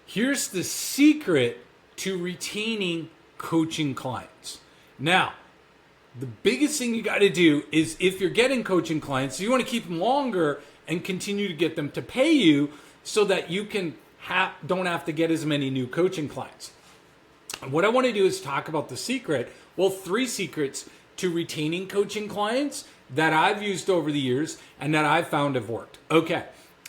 Here's the secret to retaining coaching clients. Now, the biggest thing you got to do is if you're getting coaching clients, you want to keep them longer and continue to get them to pay you so that you can don't have to get as many new coaching clients. And what I want to do is talk about the secret. Well, 3 secrets to retaining coaching clients that I've used over the years and that I've found have worked. Okay.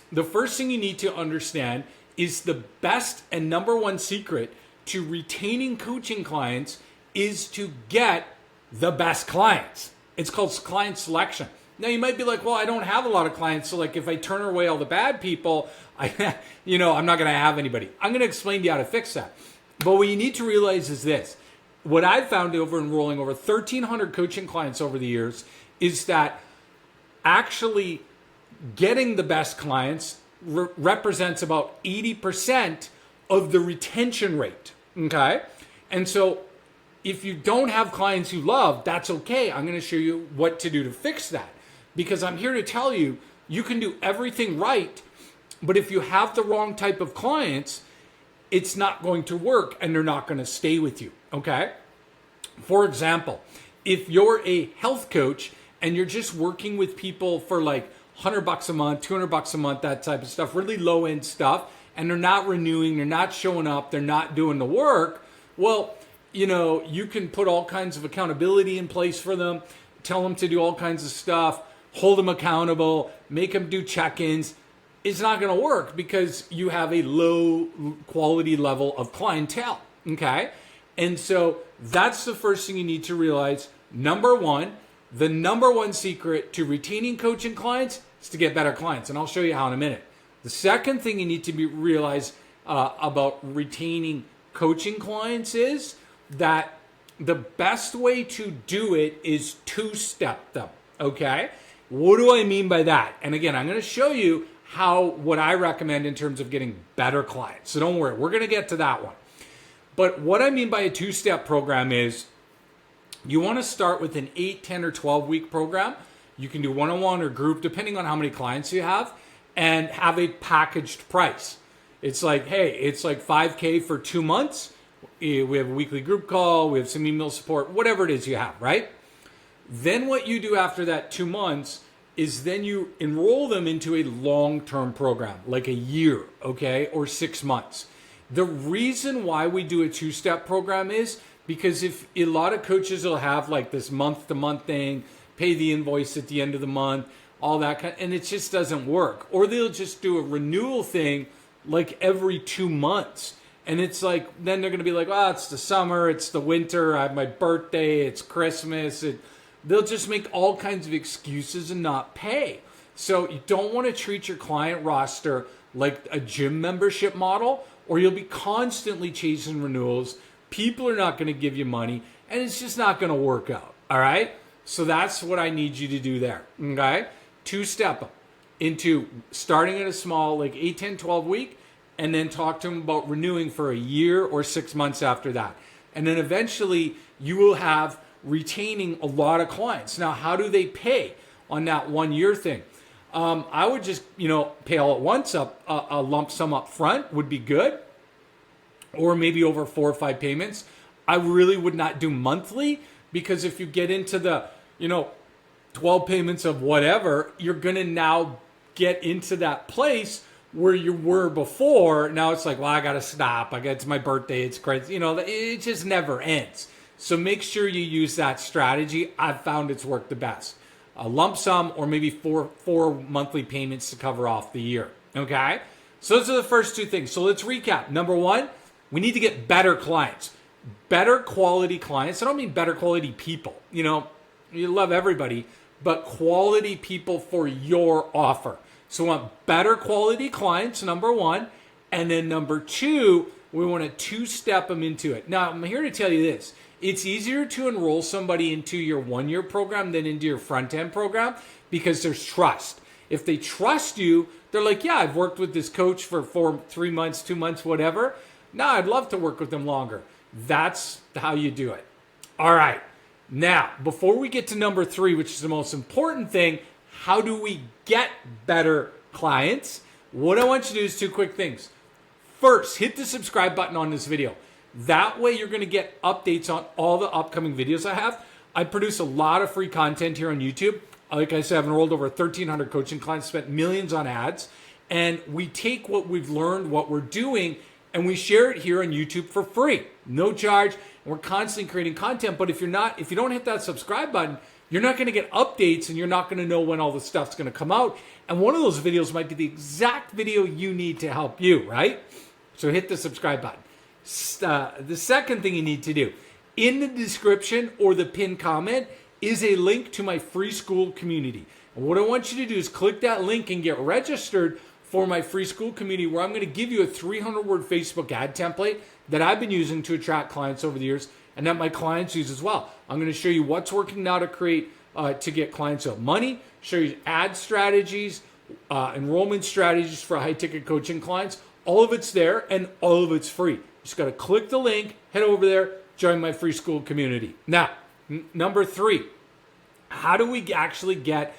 The first thing you need to understand is the best and number one secret to retaining coaching clients is to get the best clients. It's called client selection. Now you might be like, well, I don't have a lot of clients. So like if I turn away all the bad people, I'm not going to have anybody. I'm going to explain to you how to fix that. But what you need to realize is this. What I've found over enrolling over 1,300 coaching clients over the years is that actually getting the best clients represents about 80% of the retention rate. Okay. And so if you don't have clients you love, that's okay. I'm going to show you what to do to fix that. Because I'm here to tell you, you can do everything right, but if you have the wrong type of clients, it's not going to work and they're not going to stay with you. Okay. For example, if you're a health coach and you're just working with people for like $100 a month, $200 a month, that type of stuff, really low end stuff, and they're not renewing, they're not showing up, they're not doing the work, well, you can put all kinds of accountability in place for them, tell them to do all kinds of stuff, hold them accountable, make them do check-ins. It's not going to work because you have a low quality level of clientele, okay? And so that's the first thing you need to realize. Number one, the number one secret to retaining coaching clients is to get better clients, and I'll show you how in a minute. The second thing you need to realize about retaining coaching clients is that the best way to do it is two-step them, okay? What do I mean by that? And again, I'm going to show you what I recommend in terms of getting better clients. So don't worry, we're going to get to that one. But what I mean by a two-step program is you want to start with an 8, 10, or 12-week program. You can do one-on-one or group, depending on how many clients you have, and have a packaged price. It's like, hey, it's like $5K for 2 months. We have a weekly group call. We have some email support, whatever it is you have, right? Then what you do after that 2 months is then you enroll them into a long-term program, like a year, okay, or 6 months. The reason why we do a two-step program is because if a lot of coaches will have like this month-to-month thing, pay the invoice at the end of the month, all that kind, and it just doesn't work. Or they'll just do a renewal thing like every 2 months. And it's like, then they're going to be like, oh, it's the summer, it's the winter, I have my birthday, it's Christmas. They'll just make all kinds of excuses and not pay. So you don't want to treat your client roster like a gym membership model, or you'll be constantly chasing renewals. People are not going to give you money, and it's just not going to work out. All right? So that's what I need you to do there. Okay? Two-step them into starting at a small, like 8, 10, 12 week, and then talk to them about renewing for a year or 6 months after that. And then eventually you will have retaining a lot of clients. Now, how do they pay on that 1 year thing? I would just, pay all at once. A lump sum up front would be good, or maybe over 4 or 5 payments. I really would not do monthly, because if you get into the, 12 payments of whatever, you're going to now get into that place where you were before. Now it's like, well, I got to stop. It's my birthday. It's crazy. It just never ends. So make sure you use that strategy. I've found it's worked the best. A lump sum, or maybe four monthly payments to cover off the year. Okay? So those are the first 2 things. So let's recap. Number 1, we need to get better clients. Better quality clients. I don't mean better quality people. You love everybody, but quality people for your offer. So we want better quality clients, number 1. And then number 2, we want to two-step them into it. Now, I'm here to tell you this. It's easier to enroll somebody into your 1 year program than into your front end program, because there's trust. If they trust you, they're like, yeah, I've worked with this coach for 3 months, 2 months, whatever. Now I'd love to work with them longer. That's how you do it. All right. Now, before we get to number 3, which is the most important thing, how do we get better clients? What I want you to do is 2 quick things. first, hit the subscribe button on this video. That way you're going to get updates on all the upcoming videos I have. I produce a lot of free content here on YouTube. Like I said, I've enrolled over 1,300 coaching clients, spent millions on ads. And we take what we've learned, what we're doing, and we share it here on YouTube for free. No charge. And we're constantly creating content. But if you don't hit that subscribe button, you're not going to get updates and you're not going to know when all the stuff's going to come out. And one of those videos might be the exact video you need to help you, right? So hit the subscribe button. The second thing you need to do, in the description or the pinned comment is a link to my free school community. And what I want you to do is click that link and get registered for my free school community, where I'm going to give you a 300-word Facebook ad template that I've been using to attract clients over the years and that my clients use as well. I'm going to show you what's working now to create, to get clients up money, show you ad strategies, enrollment strategies for high-ticket coaching clients. All of it's there and all of it's free. Just got to click the link, head over there, join my free school community. Now, number 3, how do we actually get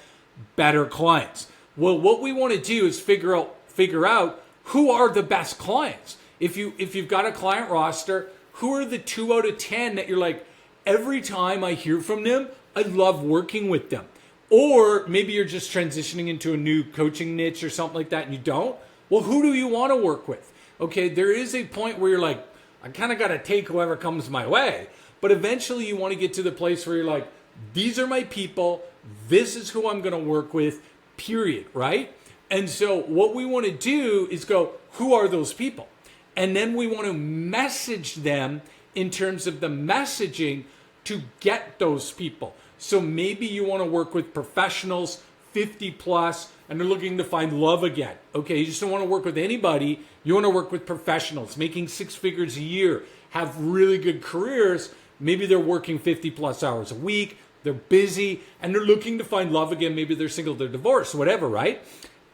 better clients? Well, what we want to do is figure out who are the best clients. If you've got a client roster, who are the 2 out of 10 that you're like, every time I hear from them, I love working with them. Or maybe you're just transitioning into a new coaching niche or something like that and you don't. Well, who do you want to work with? Okay, there is a point where you're like, I kind of got to take whoever comes my way. But eventually you want to get to the place where you're like, these are my people. This is who I'm going to work with, period, right? And so what we want to do is go, who are those people? And then we want to message them in terms of the messaging to get those people. So maybe you want to work with professionals, 50 plus, and they're looking to find love again. Okay, you just don't want to work with anybody. You want to work with professionals making 6 figures a year, have really good careers. Maybe they're working 50 plus hours a week. They're busy and they're looking to find love again. Maybe they're single, they're divorced, whatever, right?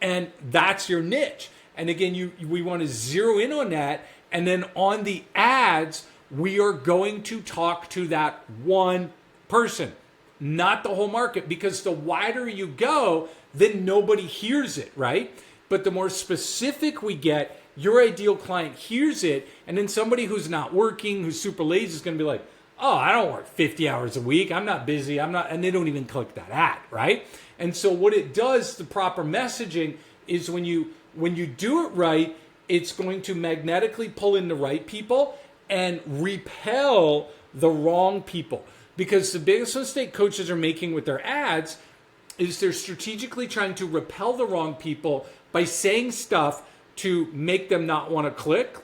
And that's your niche. And again, we want to zero in on that. And then on the ads, we are going to talk to that one person, not the whole market, because the wider you go, then nobody hears it, right? But the more specific we get, your ideal client hears it. And then somebody who's not working, who's super lazy is going to be like, oh, I don't work 50 hours a week. I'm not busy. And they don't even click that ad, right? And so what it does, the proper messaging is when you do it right, it's going to magnetically pull in the right people and repel the wrong people. Because the biggest mistake coaches are making with their ads is they're strategically trying to repel the wrong people by saying stuff to make them not want to click.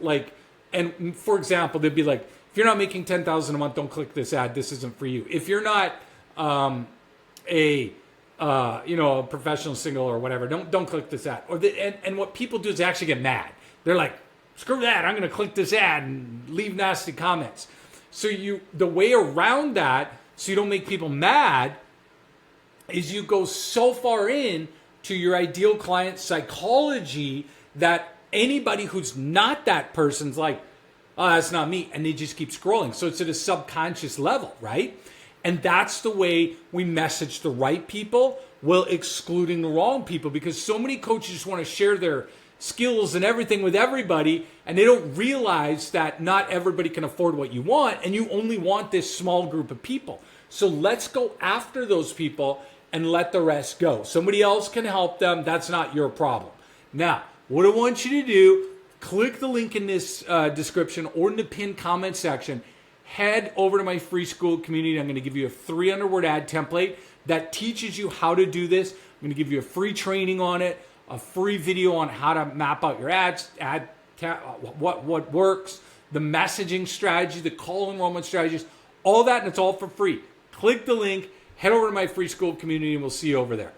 And for example, they'd be like, if you're not making $10,000 a month, don't click this ad. This isn't for you. If you're not a professional single or whatever, don't click this ad. And what people do is they actually get mad. They're like, screw that. I'm going to click this ad and leave nasty comments. So the way around that, so you don't make people mad, is you go so far in to your ideal client psychology that anybody who's not that person's like, oh, that's not me. And they just keep scrolling. So it's at a subconscious level, right? And that's the way we message the right people while excluding the wrong people, because so many coaches just want to share their skills and everything with everybody, and they don't realize that not everybody can afford what you want, and you only want this small group of people. So let's go after those people and let the rest go. Somebody else can help them. That's not your problem. Now, what I want you to do, click the link in this description or in the pinned comment section. Head over to my free school community. I'm going to give you a 300-word ad template that teaches you how to do this. I'm going to give you a free training on it, a free video on how to map out your ads, what works, the messaging strategy, the call enrollment strategies, all that, and it's all for free. Click the link, head over to my free school community, and we'll see you over there.